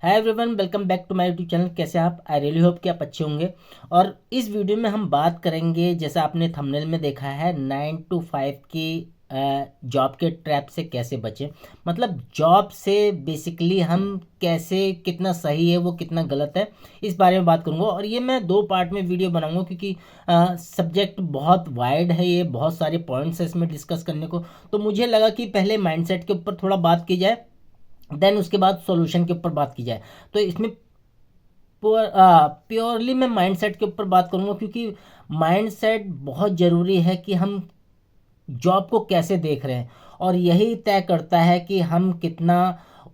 Hi everyone, welcome back to my YouTube channel. कैसे हैं आप? आई रियली होप कि आप अच्छे होंगे। और इस वीडियो में हम बात करेंगे, जैसा आपने थंबनेल में देखा है, 9 to 5 की जॉब के ट्रैप से कैसे बचें। मतलब जॉब से बेसिकली हम कैसे, कितना सही है वो, कितना गलत है, इस बारे में बात करूंगा। और ये मैं 2 पार्ट में वीडियो बनाऊंगा क्योंकि सब्जेक्ट बहुत वाइड है, ये बहुत सारे पॉइंट्स है इसमें डिस्कस करने को। तो मुझे लगा कि पहले माइंडसेट के ऊपर थोड़ा बात की जाए, देन उसके बाद सॉल्यूशन के ऊपर बात की जाए। तो इसमें प्योरली मैं माइंडसेट के ऊपर बात करूंगा क्योंकि माइंडसेट बहुत ज़रूरी है कि हम जॉब को कैसे देख रहे हैं, और यही तय करता है कि हम कितना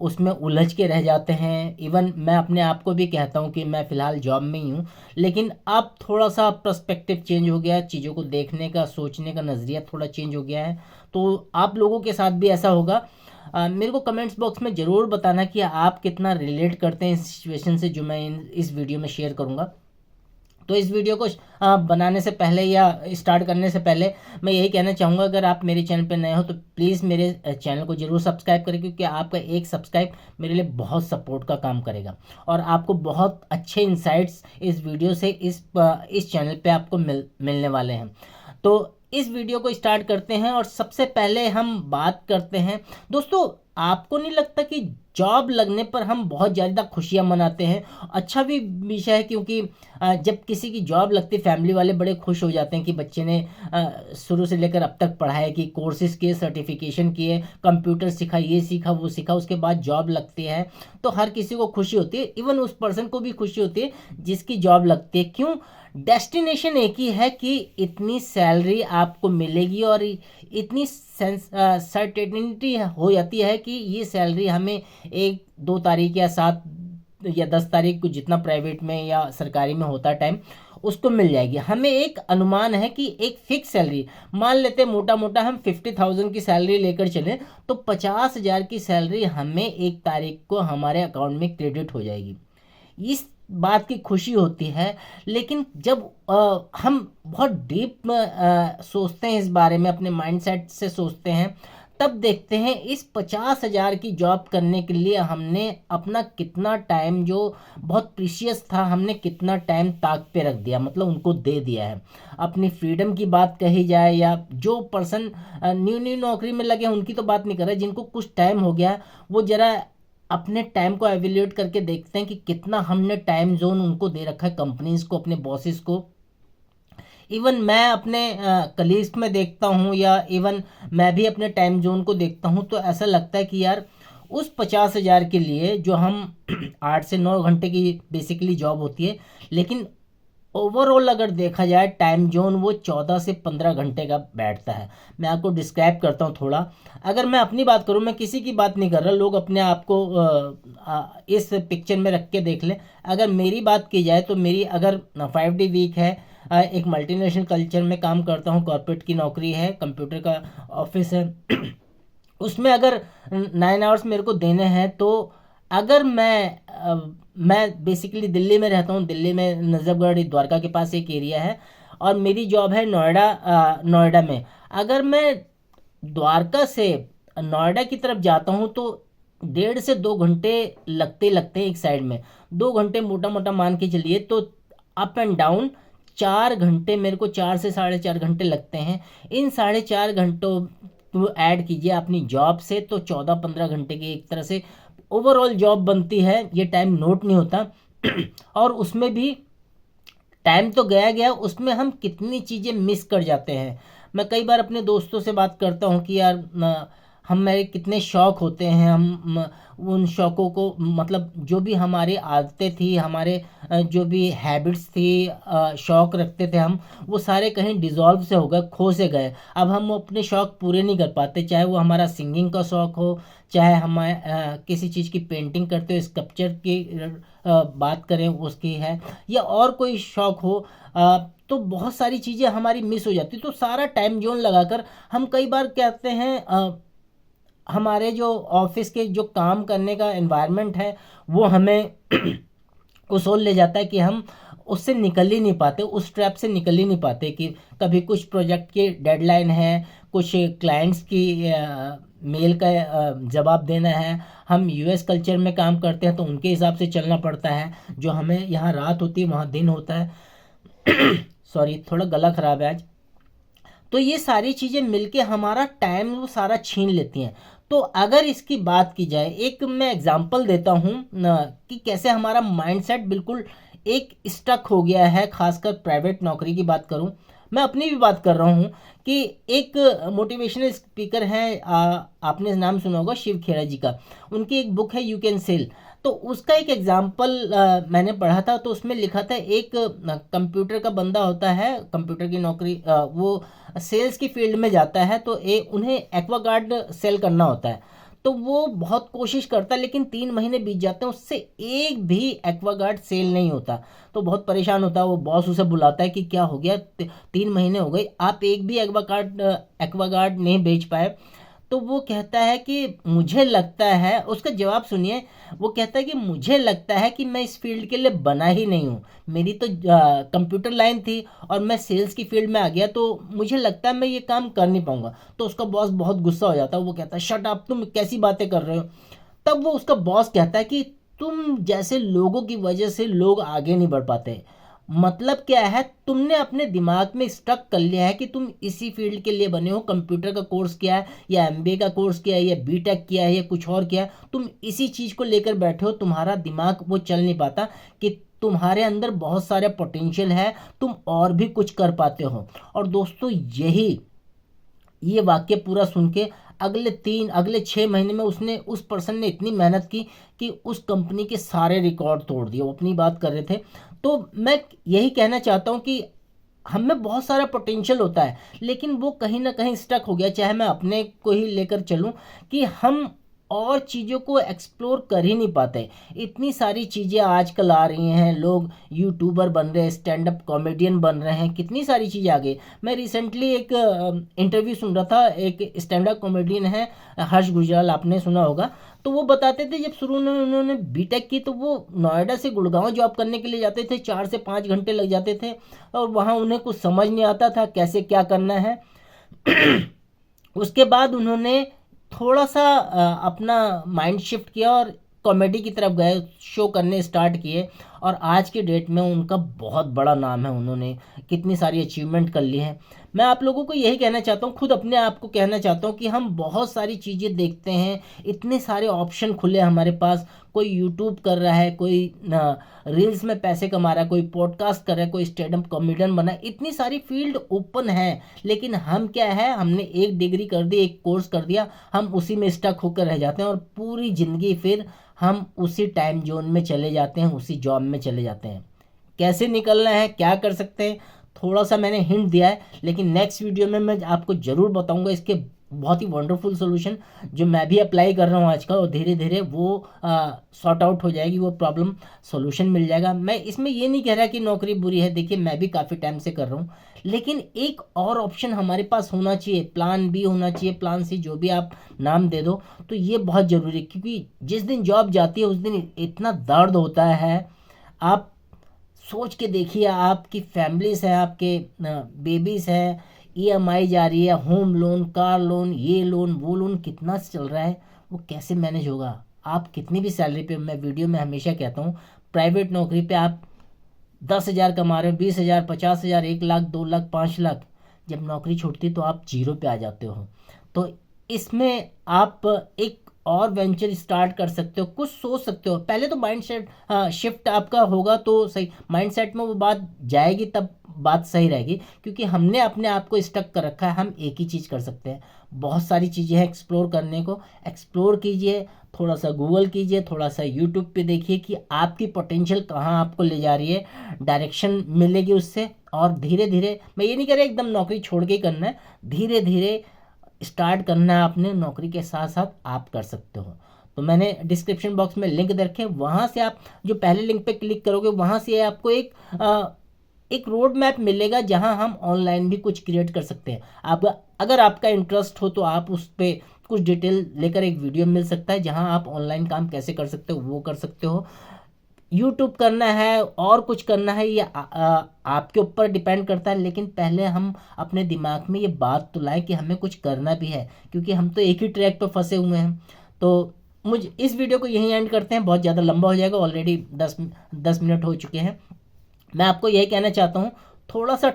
उसमें उलझ के रह जाते हैं। इवन मैं अपने आप को भी कहता हूँ कि मैं फ़िलहाल जॉब में ही हूँ, लेकिन अब थोड़ा सा पर्सपेक्टिव चेंज हो गया है, चीज़ों को देखने का, सोचने का नज़रिया थोड़ा चेंज हो गया है। तो आप लोगों के साथ भी ऐसा होगा। मेरे को कमेंट्स बॉक्स में ज़रूर बताना कि आप कितना रिलेट करते हैं इस सिचुएशन से जो मैं इस वीडियो में शेयर करूँगा। तो इस वीडियो को बनाने से पहले या स्टार्ट करने से पहले मैं यही कहना चाहूँगा, अगर आप मेरे चैनल पर नए हो तो प्लीज़ मेरे चैनल को ज़रूर सब्सक्राइब करें, क्योंकि आपका एक सब्सक्राइब मेरे लिए बहुत सपोर्ट का काम करेगा और आपको बहुत अच्छे इंसाइट्स इस वीडियो से इस चैनल पे आपको मिलने वाले हैं। तो इस वीडियो को स्टार्ट करते हैं और सबसे पहले हम बात करते हैं। दोस्तों, आपको नहीं लगता कि जॉब लगने पर हम बहुत ज़्यादा खुशियाँ मनाते हैं? अच्छा भी विषय है, क्योंकि जब किसी की जॉब लगती, फैमिली वाले बड़े खुश हो जाते हैं कि बच्चे ने शुरू से लेकर अब तक पढ़ाई की, कोर्सेज किए, सर्टिफिकेशन किए, कंप्यूटर सीखा, ये सीखा, वो सीखा, उसके बाद जॉब लगती है तो हर किसी को खुशी होती है। इवन उस पर्सन को भी खुशी होती है जिसकी जॉब लगती है। क्यों? डेस्टिनेशन एक ही है कि इतनी सैलरी आपको मिलेगी और इतनी सर्टेनिटी हो जाती है कि ये सैलरी हमें 1-2 तारीख या 7 या 10 तारीख को, जितना प्राइवेट में या सरकारी में होता है टाइम, उसको मिल जाएगी। हमें एक अनुमान है कि एक फिक्स सैलरी, मान लेते हैं मोटा मोटा हम 50,000 की सैलरी लेकर चलें तो 50,000 की सैलरी हमें 1 तारीख को हमारे अकाउंट में क्रेडिट हो जाएगी। इस बात की खुशी होती है। लेकिन जब हम बहुत डीप सोचते हैं इस बारे में, अपने माइंडसेट से सोचते हैं, तब देखते हैं इस 50,000 की जॉब करने के लिए हमने अपना कितना टाइम, जो बहुत प्रीशियस था, हमने कितना टाइम ताक पे रख दिया, मतलब उनको दे दिया है। अपनी फ्रीडम की बात कही जाए, या जो पर्सन न्यू न्यू नौकरी में लगे उनकी तो बात नहीं कर रहे, जिनको कुछ टाइम हो गया, वो ज़रा अपने टाइम को एवेल्यूएट करके देखते हैं कि कितना हमने टाइम जोन उनको दे रखा है, कंपनीज को, अपने बॉसेस को। इवन मैं अपने कलीग्स में देखता हूँ, या इवन मैं भी अपने टाइम जोन को देखता हूँ, तो ऐसा लगता है कि यार उस 50,000 के लिए जो हम 8 से 9 घंटे की बेसिकली जॉब होती है, लेकिन ओवरऑल अगर देखा जाए टाइम जोन वो 14 से 15 घंटे का बैठता है। मैं आपको डिस्क्राइब करता हूँ थोड़ा। अगर मैं अपनी बात करूँ, मैं किसी की बात नहीं कर रहा, लोग अपने आप को इस पिक्चर में रख के देख लें। अगर मेरी बात की जाए तो मेरी अगर 5 डे वीक है, एक मल्टीनेशनल कल्चर में काम करता हूँ, कॉर्पोरेट की नौकरी है, कंप्यूटर का ऑफिस है। उसमें अगर 9 आवर्स मेरे को देने हैं, तो अगर मैं बेसिकली दिल्ली में रहता हूँ, दिल्ली में नजफगढ़ द्वारका के पास एक एरिया है, और मेरी जॉब है नोएडा में। अगर मैं द्वारका से नोएडा की तरफ जाता हूँ तो 1.5 से 2 घंटे लगते लगते हैं एक साइड में। 2 घंटे मोटा मोटा मान के चलिए, तो अप एंड डाउन 4 घंटे, मेरे को 4 से 4.5 घंटे लगते हैं। इन 4.5 घंटों को ऐड कीजिए अपनी जॉब से, तो 14-15 घंटे की एक तरह से ओवरऑल जॉब बनती है। ये टाइम नोट नहीं होता और उसमें भी टाइम तो गया गया, उसमें हम कितनी चीज़ें मिस कर जाते हैं। मैं कई बार अपने दोस्तों से बात करता हूँ कि यार हम मेरे कितने शौक़ होते हैं, उन शौक़ों को, मतलब जो भी हमारी आदतें थी, हमारे जो भी हैबिट्स थी, शौक़ रखते थे हम, वो सारे कहीं डिज़ोल्व से हो गए, खो से गए। अब हम अपने शौक़ पूरे नहीं कर पाते, चाहे वो हमारा सिंगिंग का शौक़ हो, चाहे हम किसी चीज़ की पेंटिंग करते हो, स्कल्पचर की बात करें उसकी है, या और कोई शौक़ हो, तो बहुत सारी चीज़ें हमारी मिस हो जाती। तो सारा टाइम जोन लगाकर हम कई बार कहते हैं, हमारे जो ऑफिस के जो काम करने का एनवायरनमेंट है वो हमें उस ओर ले जाता है कि हम उससे निकल ही नहीं पाते, उस ट्रैप से निकल ही नहीं पाते। कि कभी कुछ प्रोजेक्ट की डेडलाइन है, कुछ क्लाइंट्स की मेल का जवाब देना है। हम यूएस कल्चर में काम करते हैं तो उनके हिसाब से चलना पड़ता है। जो हमें यहाँ रात होती है वहाँ दिन होता है। सॉरी, थोड़ा गला खराब है आज। तो ये सारी चीज़ें मिलके हमारा टाइम वो सारा छीन लेती हैं। तो अगर इसकी बात की जाए, एक मैं एग्जांपल देता हूँ कि कैसे हमारा माइंडसेट बिल्कुल एक स्टक हो गया है, खासकर प्राइवेट नौकरी की बात करूँ, मैं अपनी भी बात कर रहा हूँ कि एक मोटिवेशनल स्पीकर हैं, आपने नाम सुना होगा शिव खेरा जी का। उनकी एक बुक है यू कैन सेल। तो उसका एक एग्जाम्पल मैंने पढ़ा था, तो उसमें लिखा था एक कंप्यूटर का बंदा होता है, कंप्यूटर की नौकरी, वो सेल्स की फील्ड में जाता है। तो उन्हें एक्वागार्ड सेल करना होता है। तो वो बहुत कोशिश करता है, लेकिन 3 महीने बीत जाते हैं, उससे एक भी एक्वागार्ड सेल नहीं होता। तो बहुत परेशान होता है। वो बॉस उसे बुलाता है कि क्या हो गया, 3 महीने हो गए, आप एक भी एक्वागार्ड नहीं बेच पाए। तो वो कहता है कि मुझे लगता है, उसका जवाब सुनिए, वो कहता है कि मुझे लगता है कि मैं इस फील्ड के लिए बना ही नहीं हूँ। मेरी तो कंप्यूटर लाइन थी और मैं सेल्स की फील्ड में आ गया, तो मुझे लगता है मैं ये काम कर नहीं पाऊंगा। तो उसका बॉस बहुत गुस्सा हो जाता है। वो कहता है शट अप, तुम कैसी बातें कर रहे हो। तब वो उसका बॉस कहता है कि तुम जैसे लोगों की वजह से लोग आगे नहीं बढ़ पाते। मतलब क्या है, तुमने अपने दिमाग में स्टक कर लिया है कि तुम इसी फील्ड के लिए बने हो। कंप्यूटर का कोर्स किया है या एमबीए का कोर्स किया है या बीटेक किया है या कुछ और किया है, तुम इसी चीज़ को लेकर बैठे हो। तुम्हारा दिमाग वो चल नहीं पाता कि तुम्हारे अंदर बहुत सारे पोटेंशियल है, तुम और भी कुछ कर पाते हो। और दोस्तों, ये वाक्य पूरा सुन के अगले 6 महीने में उसने उस पर्सन ने इतनी मेहनत की कि उस कंपनी के सारे रिकॉर्ड तोड़ दिए। वो अपनी बात कर रहे थे। तो मैं यही कहना चाहता हूँ कि हम में बहुत सारा पोटेंशियल होता है, लेकिन वो कहीं ना कहीं स्टक हो गया। चाहे मैं अपने को ही लेकर चलूँ कि हम और चीज़ों को एक्सप्लोर कर ही नहीं पाते। इतनी सारी चीज़ें आजकल आ रही हैं, लोग यूट्यूबर बन रहे हैं, स्टैंड अप कॉमेडियन बन रहे हैं, कितनी सारी चीज़ें आ गई। मैं रिसेंटली एक इंटरव्यू सुन रहा था, एक स्टैंड अप कॉमेडियन है हर्ष गुजराल, आपने सुना होगा। तो वो बताते थे जब शुरू में उन्होंने बीटेक की तो वो नोएडा से गुड़गांव जॉब करने के लिए जाते थे, 4 से 5 घंटे लग जाते थे। और वहाँ उन्हें कुछ समझ नहीं आता था कैसे क्या करना है। उसके बाद उन्होंने थोड़ा सा अपना माइंड शिफ्ट किया और कॉमेडी की तरफ गए, शो करने स्टार्ट किए। और आज के डेट में उनका बहुत बड़ा नाम है, उन्होंने कितनी सारी अचीवमेंट कर ली है। मैं आप लोगों को यही कहना चाहता हूँ, खुद अपने आप को कहना चाहता हूँ कि हम बहुत सारी चीज़ें देखते हैं, इतने सारे ऑप्शन खुले हैं हमारे पास। कोई यूट्यूब कर रहा है, कोई रील्स में पैसे कमा रहा है, कोई पॉडकास्ट कर रहा है, कोई स्टैंड अप कॉमेडियन बना है, इतनी सारी फील्ड ओपन है। लेकिन हम क्या है, हमने एक डिग्री कर दी, एक कोर्स कर दिया, हम उसी में स्टक होकर रह जाते हैं और पूरी ज़िंदगी फिर हम उसी टाइम जोन में चले जाते हैं, उसी जॉब में चले जाते हैं। कैसे निकलना है, क्या कर सकते हैं, थोड़ा सा मैंने हिंट दिया है, लेकिन नेक्स्ट वीडियो में मैं आपको ज़रूर बताऊंगा इसके बहुत ही वंडरफुल सोल्यूशन, जो मैं भी अप्लाई कर रहा हूँ आजकल। और धीरे धीरे वो सॉर्ट आउट हो जाएगी, वो प्रॉब्लम सोल्यूशन मिल जाएगा। मैं इसमें ये नहीं कह रहा कि नौकरी बुरी है, देखिए मैं भी काफ़ी टाइम से कर रहा हूँ, लेकिन एक और ऑप्शन हमारे पास होना चाहिए, प्लान बी होना चाहिए, प्लान सी, जो भी आप नाम दे दो। तो ये बहुत ज़रूरी है, क्योंकि जिस दिन जॉब जाती है उस दिन इतना दर्द होता है। आप सोच के देखिए, आपकी फैमिलीज है, आपके बेबीज है, ईएमआई जा रही है, होम लोन, कार लोन, ये लोन वो लोन, कितना चल रहा है, वो कैसे मैनेज होगा। आप कितनी भी सैलरी पे, मैं वीडियो में हमेशा कहता हूँ, प्राइवेट नौकरी पे आप 10,000 कमा रहे हो, 20,000, 50,000, 1 लाख, 2 लाख, 5 लाख, जब नौकरी छूटती तो आप जीरो पे आ जाते हो। तो इसमें आप एक और वेंचर स्टार्ट कर सकते हो, कुछ सोच सकते हो। पहले तो माइंड सेट शिफ्ट आपका होगा तो सही, माइंड सेट में वो बात जाएगी तब बात सही रहेगी। क्योंकि हमने अपने आप को स्टक कर रखा है, हम एक ही चीज़ कर सकते हैं। बहुत सारी चीज़ें हैं एक्सप्लोर करने को, एक्सप्लोर कीजिए, थोड़ा सा गूगल कीजिए, थोड़ा सा यूट्यूब पे देखिए कि आपकी पोटेंशियल कहाँ आपको ले जा रही है, डायरेक्शन मिलेगी उससे। और धीरे धीरे, मैं ये नहीं कह रहा एकदम नौकरी छोड़ के ही करना है, धीरे धीरे स्टार्ट करना है आपने, नौकरी के साथ साथ आप कर सकते हो। तो मैंने डिस्क्रिप्शन बॉक्स में लिंक दे रखे, वहाँ से आप जो पहले लिंक पे क्लिक करोगे, वहाँ से आपको एक रोड मैप मिलेगा जहाँ हम ऑनलाइन भी कुछ क्रिएट कर सकते हैं। आप अगर आपका इंटरेस्ट हो तो आप उस पर कुछ डिटेल लेकर एक वीडियो मिल सकता है, जहाँ आप ऑनलाइन काम कैसे कर सकते हो वो कर सकते हो। यूट्यूब करना है और कुछ करना है, ये आपके ऊपर डिपेंड करता है। लेकिन पहले हम अपने दिमाग में ये बात तो लाएं कि हमें कुछ करना भी है, क्योंकि हम तो एक ही ट्रैक पर फंसे हुए हैं। तो मुझे इस वीडियो को यहीं एंड करते हैं, बहुत ज़्यादा लंबा हो जाएगा, ऑलरेडी 10 मिनट हो चुके हैं। मैं आपको यही कहना चाहता हूँ, थोड़ा सा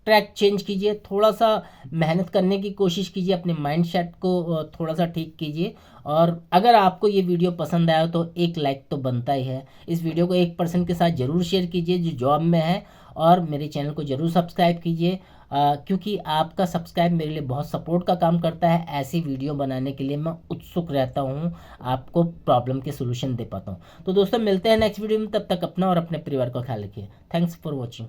ट्रैक चेंज कीजिए, थोड़ा सा मेहनत करने की कोशिश कीजिए, अपने माइंड सेट को थोड़ा सा ठीक कीजिए। और अगर आपको ये वीडियो पसंद आया तो एक लाइक तो बनता ही है। इस वीडियो को एक पर्सन के साथ ज़रूर शेयर कीजिए जो जॉब में है, और मेरे चैनल को ज़रूर सब्सक्राइब कीजिए, क्योंकि आपका सब्सक्राइब मेरे लिए बहुत सपोर्ट का काम करता है। ऐसी वीडियो बनाने के लिए मैं उत्सुक रहता हूँ, आपको प्रॉब्लम के सोल्यूशन दे पाता हूँ। तो दोस्तों, मिलते हैं नेक्स्ट वीडियो में, तब तक अपना और अपने परिवार का ख्याल रखिए। Thanks for watching.